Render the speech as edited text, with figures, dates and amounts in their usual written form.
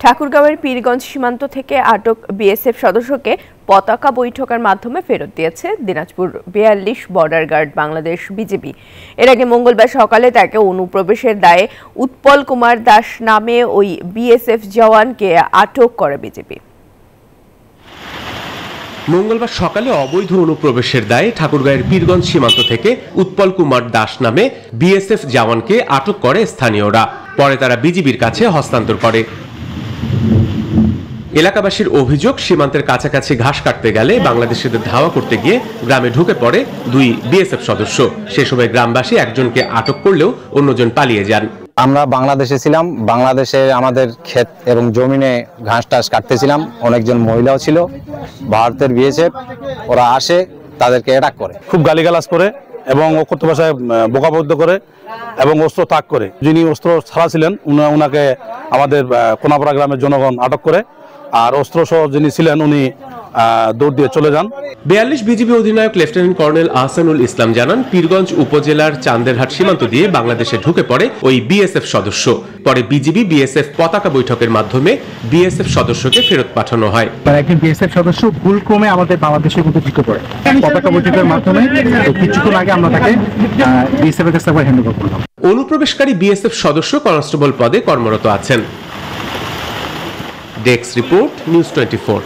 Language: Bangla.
ঠাকুরগাঁওয়ের পীরগঞ্জ সীমান্ত থেকে আটক বিএসএফ সদস্যকে পতাকা বৈঠকের মাধ্যমে ফেরত দিয়েছে Dinajpur ৪২ border guard Bangladesh BGB. এর আগে মঙ্গলবার সকালে তাকে অনুপ্রবেশের দায়ে উৎপল কুমার দাস নামে ওই বিএসএফ জওয়ানকে আটক করে বিজিবি। মঙ্গলবার সকালে অবৈধ অনুপ্রবেশের দায়ে ঠাকুরগাঁওয়ের পীরগঞ্জ সীমান্ত থেকে উৎপল কুমার দাস নামে বিএসএফ জওয়ানকে আটক করে স্থানীয়রা। পরে তারা বিজিবির কাছে হস্তান্তর করে। এলাকাবাসীর অভিযোগ, সীমান্তের কাছাকাছি ঘাস কাটতে গেলে বাংলাদেশিদের ধাওয়া করতে গিয়ে গ্রামে ঢুকে পড়ে দুই বিএসএফ সদস্য। সে সময় গ্রামবাসী একজনকে আটক করলেও অন্যজন পালিয়ে যান। আমরা বাংলাদেশে ছিলাম, বাংলাদেশে আমাদের ক্ষেত এবং জমিনে ঘাস টাস কাটতেছিলাম। অনেকজন মহিলাও ছিল। ভারতের বিএসএফ ওরা আসে, তাদেরকে অ্যাটাক করে, খুব গালিগালাজ করে এবং অকথ্য ভাষায় বোকাবদ্ধ করে এবং অস্ত্র তাক করে। যিনি অস্ত্র ছাড়া ছিলেন উনাকে আমাদের কোনাপাড়া গ্রামের জনগণ আটক করে, আর অস্ত্র সহ যিনি ছিলেন উনি দৌড় দিয়ে চলে যান। ৪২ বিজিবি অধিনায়ক লেফটেন্যান্ট কর্নেল আহসানুল ইসলাম জানান, পীরগঞ্জ উপজেলার চান্দেরহাট সীমান্ত দিয়ে বাংলাদেশে ঢুকে পড়ে ওই বিএসএফ সদস্য। পরে বিজিবি বিএসএফ পতাকা বৈঠকের মাধ্যমে বিএসএফ সদস্যকে ফেরত পাঠানো হয়। একজন বিএসএফ সদস্য ভুলক্রমে আমাদের বাংলাদেশের মধ্যে ঢুকে পড়ে পতাকা বৈঠকের মাধ্যমে। কিছুক্ষণ আগে আমরা তাকে বিএসএফ এর কাছে হ্যান্ড ওভার করলাম। অনুপ্রবেশকারী বিএসএফ সদস্য কনস্টেবল পদে কর্মরত আছেন। Desk report, news 24।